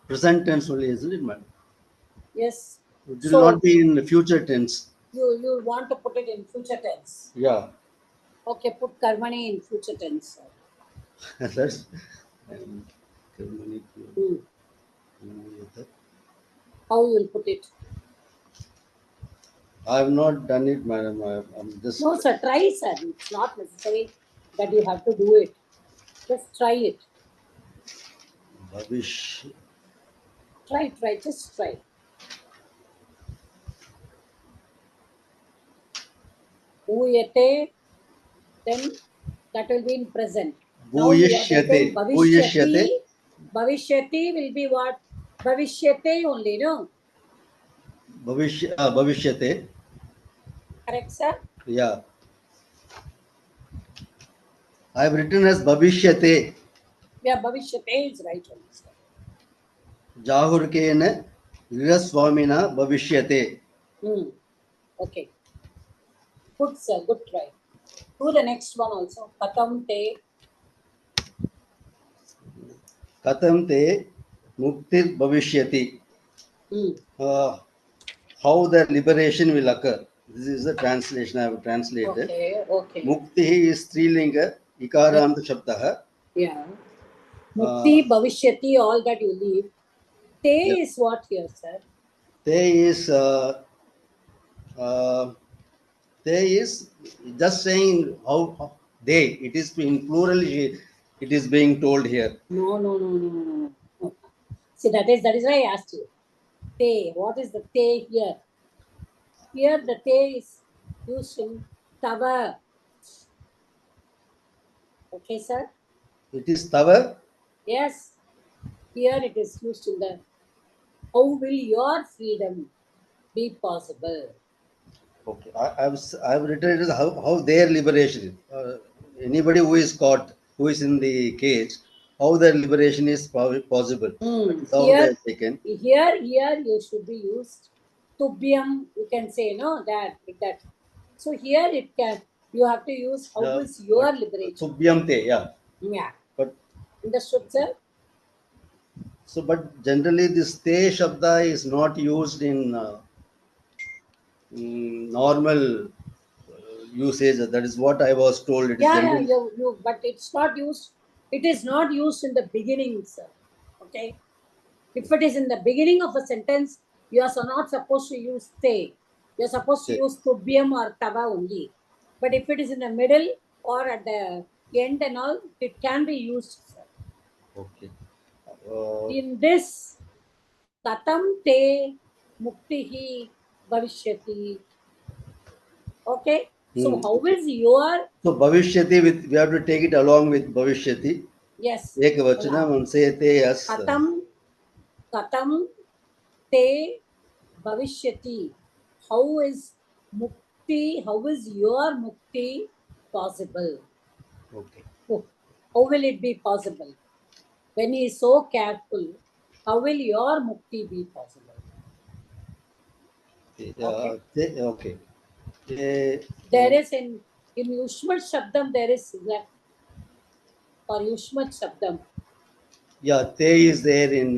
present tense only, isn't it, madam? Yes. It will So, not be in future tense. you want to put it in future tense. Yeah. Okay, put karmani in future tense. That's. How you will put it? I have not done it, madam. I'm just. No, sir. Try, sir. It's not necessary that you have to do it. Just try it. Bhavish. Try. Just try. Bhuyate. Then that will be in present. Now you are written Bhavishyati. Bhavishyati will be what? Bhavishyate only, no? Bhavishyate. Correct, sir? Yeah. I have written as Bhavishyate. Yeah, Bhavishyate is right only, sir. Jahurkena Grihaswamina Bhavishyate. Okay. Good, sir. Good try. Do the next one also. Katam te. Katam te muktir bhavishyati. How the liberation will occur. This is the translation I have translated. Okay. Mukti is Strilinga, Ikaranta Shabdaha. Yeah. Mukti, Bhavishyati, all that you leave. Te is what here, sir? Te is just saying how they. It is in plural. It is being told here. No. See, that is why I asked you. Te. What is the te here? Here the te is used in tava. Okay, sir? It is tava? Yes. Here it is used in the how will your freedom be possible? Okay. I've written it as how their liberation. Anybody who is caught, who is in the cage, how their liberation is possible. Here you should be used. Tubhyam, you can say, no, that. So here it can, You have to use how is your liberation. Subhyamte, yeah. Yeah. But Understood, sir? so, but generally this te shabda is not used in normal usage. That is what I was told. It is Yeah, generally but it's not used. It is not used in the beginning, sir. Okay. If it is in the beginning of a sentence, you are not supposed to use te. You are supposed to Te. use tubhyam or tava only. But if it is in the middle or at the end and all, it can be used, sir. Okay. In this, katam te muktihi bhavishyati. Okay. So how Okay. is your, So bhavishyati, with we have to take it along with bhavishyati. yes, Ekavachanam and say te as katam te bhavishyati. How is mukti, how is your mukti possible? okay. How will it be possible? When he is so careful, how will your mukti be possible? Okay. There is in Yushmat Shabdam, there is that for Yushmat Shabdam, Yeah, te is there in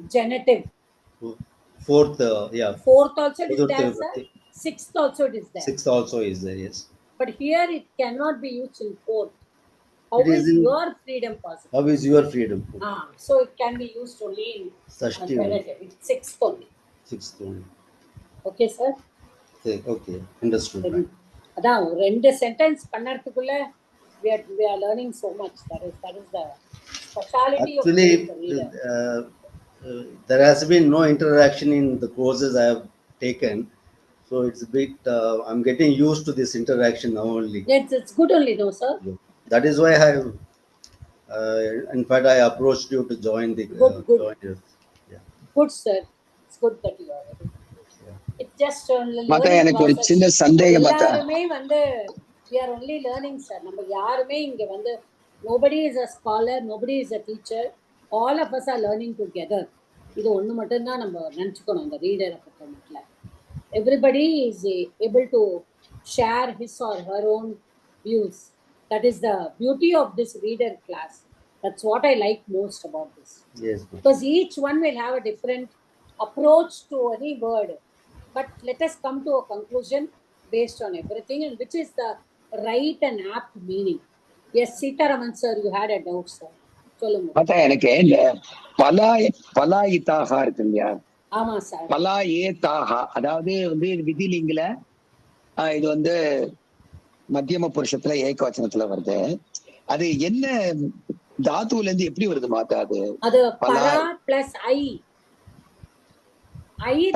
genitive. fourth, yeah. Fourth also it is Chaturtha there, sir. vibhakti. Sixth also it is there. Sixth also is there, yes. But here it cannot be used in fourth. How It is is in- your freedom possible? How is your freedom? So it can be used only in Sashti only. genitive. It's sixth only. Sixth only. Okay, sir? Okay, understood. Right. அதான் ரெண்டு sentence பண்ணறதுக்குள்ள we are learning so much. That is the speciality Actually, of the reader. There has been no interaction in the courses I have taken, so it's a bit. I'm getting used to this interaction now only. It's good only, though, sir. That is why in fact, I approached you to join the. Good. Yeah. Good, sir. It's good that you are. It's just மாதா எனக்கு ஒரு சின்ன சந்தேகம் மாதா. எல்லாருமே வந்து we are only learning, sir. நம்ம யாருமே இங்க வந்து nobody is a scholar, nobody is a teacher. All of us are learning together. இது ஒண்ணு மட்டும் தான் நம்ம நினைச்சுக்கணும் இந்த ரீடரை பொறுத்தமட்டில். Everybody is able to share his or her own views. That is the beauty of this reader class. That's what I like most about this. Yes. Because each one will have a different approach to any word. But let us come to a conclusion based on everything and which is the right and apt meaning. Yes, Sitaraman sir, you had a doubt, sir. சொல்லுங்க. மாதா எனக்கு இந்த பலாயிதாக இருக்கு இல்லையா? ஆமா sir. பலாயேதாக, அதாவது வந்து விதிலிங்கில இது வந்து மத்தியம புருஷத்துல ஏக வச்சனத்துல வருது. அது என்ன தாத்துல இருந்து எப்படி வருது மாதா? அது பரா பிளஸ் ஐ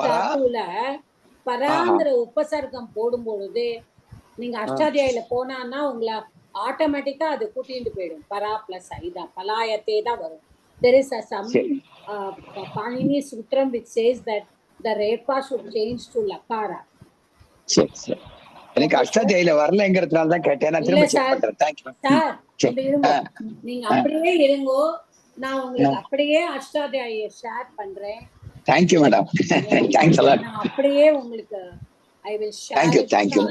தாத்துல பராங்கிற உபசர்க்கம் போடும் பொழுது நீங்க அஷ்டாத்தியாயில போனான்னா உங்களை ஆட்டோமேட்டிக்கா அது கூட்டிட்டு போயிடும். பரா பிளஸ் ஐ தான் பலாயத்தே தான் வரும். There is some Panini Sutram which says that the repa should change to lakara. சரி. எனக்கு அஷ்டாத்தியாயில வரலங்கிறதுனால தான் கேட்டேன். நான் திரும்ப செக் பண்றேன். Thank you. சார் நீங்க அப்படியே இருங்கோ, நான் உங்களுக்கு அப்படியே அஷ்டாத்தியாய ஷேர் பண்றேன். Thank you, madam. Thanks a lot. நான் அப்படியே உங்களுக்கு I will share. Thank you.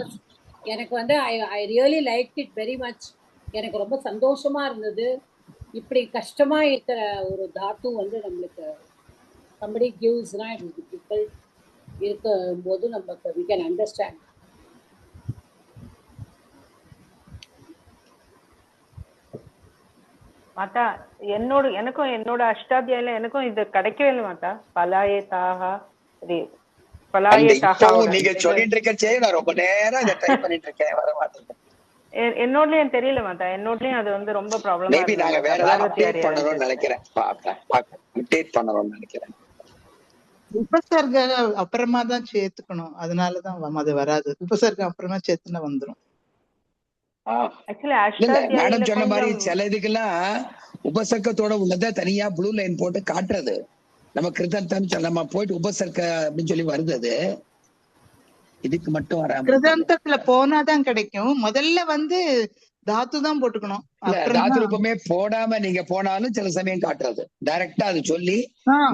எனக்கு வந்து I really liked it very much. எனக்கு ரொம்ப சந்தோஷமா இருந்தது. இப்படி கஷ்டமா இருக்கிற ஒரு தாத்து வந்து நம்மளுக்கு somebody gives na it is difficult இருக்கும்போது நமக்கு we can understand. மாதா எனக்கும் என்னோட அஷ்டாத்தியாயில எனக்கும் இது கிடைக்கவே இல்லை மாதா. பலாயே தாகா நீங்க சொல்லிட்டு இருக்கே நான் ரொம்ப நேரம் இதை ட்ரை பண்ணிட்டு இருக்கேன், வர மாட்டேங்குது. என்னோடலயும் தெரியல மாதா. என்னோடலயும் அது வந்து ரொம்ப ப்ராப்ளம். மேபி நாங்க வேற அப்டேட் பண்ணணும்னு நினைக்கிறேன். அப்டேட் பண்ணணும்னு நினைக்கிறேன். உபசர்க அப்புறமா தான் சேர்த்துக்கணும், அதனாலதான் அது வராது. உபசர்க்கம் அப்புறமா சேர்த்துனா வந்துரும். மேடம் சொன்ன மாதிரி சில இதுக்கெல்லாம் உபசர்க்கத்தோட உள்ளத தனியா ப்ளூ லைன் போட்டு காட்டுறது. நம்ம கிருதந்தம் நம்ம போயிட்டு உபசர்க்க அப்படின்னு சொல்லி வருது. அது இதுக்கு மட்டும் வராம கிருதந்தத்துல போனாதான் கிடைக்கும். முதல்ல வந்து தாத்து தான் போட்டுக்கணும். தாத்து ரூபமே போடாம நீங்க போனாலும் சில சமயம் காட்டுறது. டைரக்டா அது சொல்லி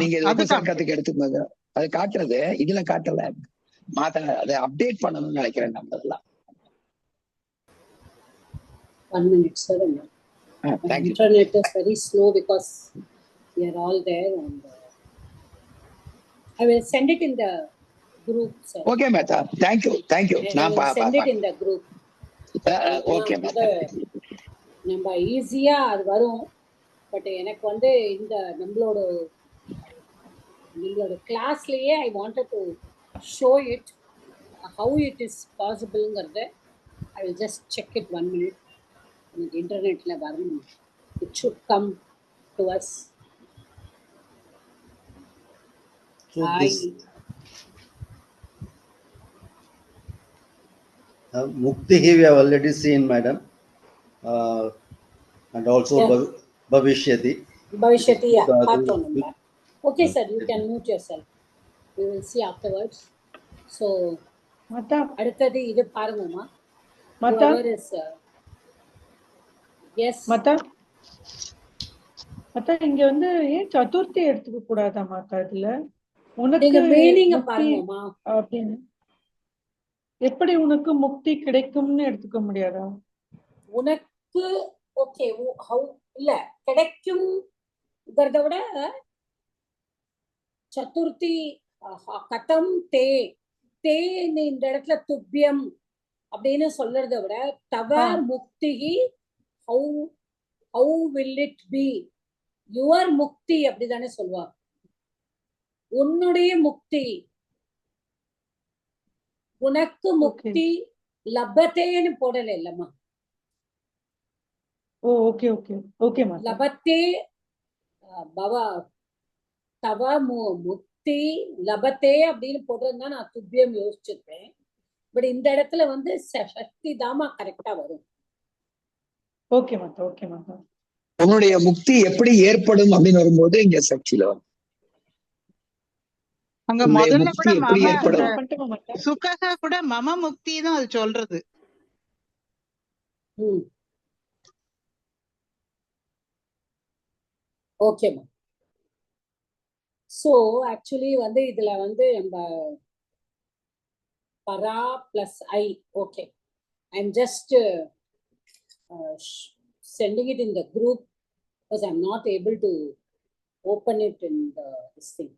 நீங்க உபசர்க்கத்துக்கு எடுத்துக்கோங்க, அது காட்டுறது. இதுல காட்டல மாத்த அதை அப்டேட் பண்ணணும்னு நினைக்கிறேன் நம்ம. அதெல்லாம் 1 minute, sir. My thank you. internet is very slow because we are all there, and I will send it in the group, sir. Okay Mehta, thank you thank you. I நான் will send it in the group. Okay Mehta. நம்ம ஈஸியா அது வரும். But எனக்கு வந்து இந்த நம்மளோட கிளாஸ்லயே I wanted to show it how it is பாசிபிள்ங்கிறது. I will just check it 1 minute. எனக்கு இன்டர்நெட்ல வரணும். It should come to us. So this Muktihi we have already seen, madam, and also Yeah. Bhavishyati. Bhavishyati, yeah. So, Partho number. Okay, sir, you can mute yourself. We will see afterwards. So, மாதா அடுத்தது இது பாருங்கம்மா. மாதா Whoever is, yes. மாதா மாதா இங்க வந்து ஏன் சதுர்த்தி எடுத்துக்க கூடாதா மாதா? இதுல உனக்கு நீங்க meaning முக்தி பாருங்கம்மா. அப்படின்னு எப்படி உனக்கு முக்தி கிடைக்கும்னு எடுத்துக்க முடியாதா? உனக்கு ஓகே ஹவு இல்ல கிடைக்கும்ங்கிறத விட சதுர்த்தி கதம் தே தே இந்த இடத்துல துப்பியம் அப்படின்னு சொல்றதை விட தவ முக்தி how how will it be your முக்தி அப்படிதானே சொல்லுவா. உன்னுடைய முக்தி, உனக்கு முக்தி லபத்தேன்னு போடல இல்லம்மா. ஓ ஓகே ஓகே ஓகே மாதா. லபத்தே பவ தவ முக்தி லபத்தே அப்படின்னு போடுறதுனா நான் துப்பியம் யோசிச்சிருப்பேன். பட் இந்த இடத்துல வந்து சக்தி தாமா கரெக்டா வரும். ஓகே மாதா ஓகே மாதா. உன்னுடைய முக்தி எப்படி ஏற்படும் அப்படின்னு வரும்போது இங்க சக்தியில வரும். அங்க உன்னுடைய முதல்ல முக்தி கூட எப்படி மம ஏற்படும்? சுகக கூட மம முக்தி தான் அது சொல்றது. ஓகேமா. ஸோ ஆக்சுவலி வந்து இதுல வந்து நம்ம பரா plus I. Okay, I am just sending it in the group because I'm not able to open it in this thing.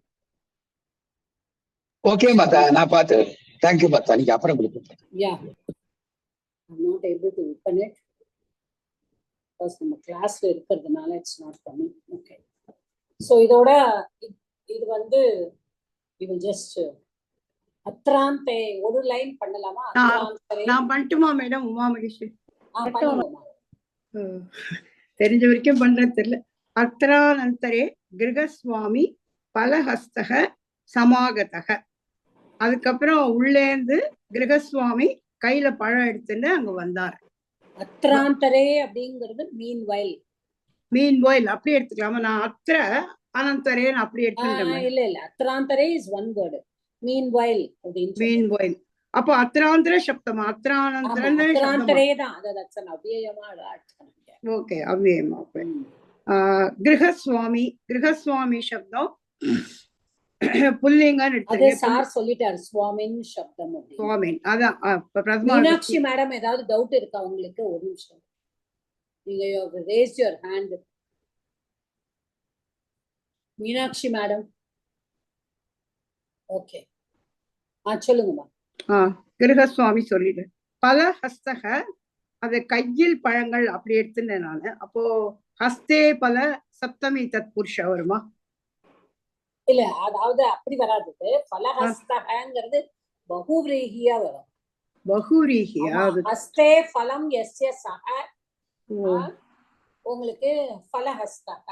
Okay மாதா, நான் பார்த்து தேங்க்யூ மாதா. நீங்க அப்புறம் கொடுப்பீங்க. Yeah, I'm not able to open it because நம்ம கிளாஸ்ல இருக்கிறதுனால it's not coming. Okay, so இதோட இது வந்து we will just அத்ராந்தே ஒரு லைன் பண்ணலாமா? அத்ராந்தே நான் பண்ணட்டுமா மேடம்? உமா மகேஸ்வரி பண்ணுவோமா? தெரிஞ்ச வரைக்கும் பண்றது தெரியல. அத்ரானந்தரே கிரகஸ்வாமி பலஹஸ்தக சமாகதக. அதுக்கப்புறம் உள்ளேந்து கிரகஸ்வாமி கையில பழம் எடுத்துட்டு அங்க வந்தார். அத்ராந்தரே அப்படிங்கிறது மீன் வயல் அப்படி எடுத்துக்கலாமா? நான் அத்திர அனந்தரேன்னு அப்படி எடுத்துட்டேன். இல்ல அத்ராந்தரே இஸ் ஒன் வேர்டு. மீன் வயல் அப்படின்னு அப்போ அத்ராந்தர சப்தமா? அத்ரானந்தரே தான். that's an அவ்யயமா அர்த்தம். ஓகே, அவ்யயமா. கிரகஸ்வாமி சப்தம் புல்லிங்கன்னு அது சார் சொல்லிட்டாரு. சுவாமின் சப்தம். சுவாமின் அதான். மீனாட்சி மேடம் ஏதாவது டவுட் இருக்கா உங்களுக்கு? ஒரு நிமிஷம், நீங்க raise your hand. Meenakshi madam okay, சொல்லுங்கம்மா. கிரகஸ்வாமி சொல்லிடு. பல ஹஸ்தக அது கையில் பழங்கள் அப்படி எடுத்துட்டேன் நானு. அப்போ ஹஸ்தே பல சப்தமி தத் புருஷ வருமா? இல்ல, அதாவது அப்படி வராது. பலஹஸ்தகங்கிறது பகுவ்ரீஹியா வரும். பகுரீஹியா? ஹஸ்தே பலம் யஸ்ய சஹ உங்களுக்கு பலஹஸ்தக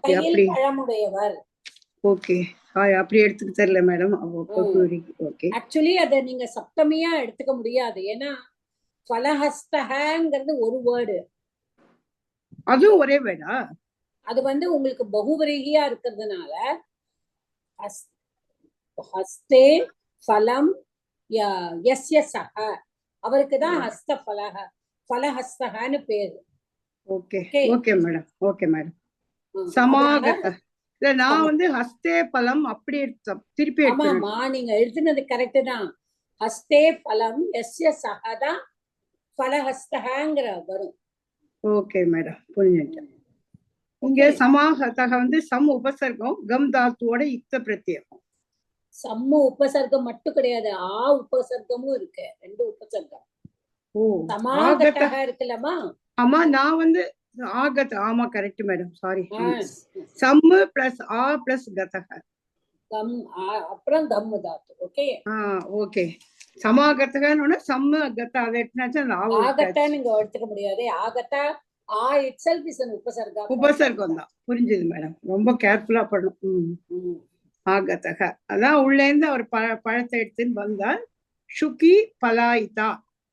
கையில் பழமுடையவர். ஓகே, அப்படி எடுத்துக்க தெரியல மேடம். ஓகே, ஆக்சுவலி அத நீங்க சப்தமியா எடுத்துக்க முடியாது. ஏன்னா பலஹஸ்தகங்கிறது ஒரு வேர்டு. அதுவும் ஒரே வேர்டா? அது வந்து உங்களுக்கு பகுவரீகியா இருக்கிறதுனால ஹஸ்தே பலம் யஸ்ய சஹ அவருக்கு தான் ஹஸ்த பலஹஸ்தகன்னு பேரு. Okay okay madam. Okay madam. சமாகத இல்ல, நான் வந்து ஹஸ்தே பலம் அப்படி திருப்பி ஆமாமா, நீங்க எழுதுனது கரெக்ட் தான். ஹஸ்தே பலம் யஸ்ய சஹ தான் பலஹஸ்தகங்கிற வரும். ஓகே மேடம், புரிஞ்சுட்டேன். இங்க சமாஹதக வந்து சம் உபசர்க்கம், கம் தாத்துவோட யுக்த பிரத்யேகம். சம்மு உபசர்க்கம் மட்டும் கிடையாது, உபசர்க்கமும் இருக்கு, 2 உபசர்க்கம். ஓ, சமாகதக இருக்குல்லம்மா. ஆமா, நான் வந்து ஆகத், ஆமா கரெக்ட் மேடம், சாரி. சம்மு பிளஸ் பிளஸ் கதக, கம் அப்புறம் கம்மு தாத்து. Okay, okay. சமாகத்தகன்னு சம்மு கத்த, அதை எட்டுனாச்சு அந்த ஆகத்தா நீங்க எடுத்துக்க முடியாது. ஆகத்தா itself is an உபசர்க்கம். உபசர்க்கம் தான், புரிஞ்சுது மேடம். ரொம்ப கேர்ஃபுல்லா பண்ணும். ஆகத்தக அதான் உள்ள இருந்து அவர் பழத்தை எடுத்துன்னு வந்தால் சுகி பலாயிதா.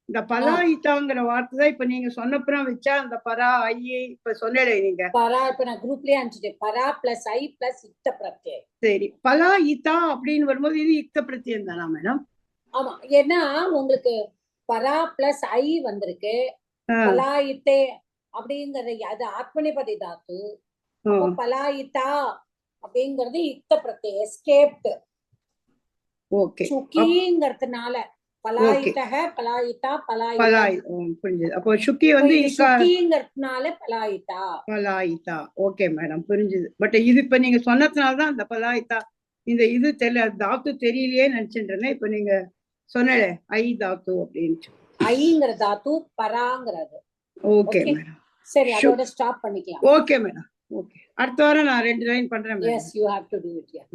இந்த பலாயிதாங்கிற வார்த்தை தான் இப்ப நீங்க சொன்னப்புறம் வச்சா அந்த பரா ஐயே இப்ப சொல்லலை நீங்க. பரா இப்ப நான் குரூப்லயே அனுப்பிச்சிட்டேன். பரா பிளஸ் ஐ பிளஸ் யுக்த பிரத்யயம். சரி, பலாயிதா அப்படின்னு வரும்போது இது யுக்த பிரத்யயம் தானா மேடம்? ஆமா, ஏன்னா உங்களுக்கு பரா பிளஸ் ஐ வந்திருக்கு. பலாயித்தே அப்படிங்கறது அது ஆத்மநேபதி தாத்து. பலாயிதா அப்படிங்கறது யுக்த பிரத்யயம், எஸ்கேப்ட். ஓகே, சுகிங்கிறதுனால பலாயிதக பலாயிதா பலாயிதா புரிஞ்சது. அப்போ சுக்கி வந்து சுகிங்கிறதுனால பலாயிதா பலாயிதா. ஓகே மேடம், புரிஞ்சுது. பட் இது இப்ப நீங்க சொன்னதுனாலதான் அந்த பலாயிதா இந்த இது தெரியல, தாத்து தெரியலையே நினைச்சுட்டு. இப்ப நீங்க சொன்னல ஐ தாத்து அப்படின்ட்டு, ஐங்கிற தாத்து பராங்கிறது. ஓகே மேடம், சரி, அதோட ஸ்டாப் பண்ணிக்கலாம். Okay madam, okay. அடுத்த வாரம் நான் 2 லைன் பண்றேன். Yes, you have to do it. Yeah.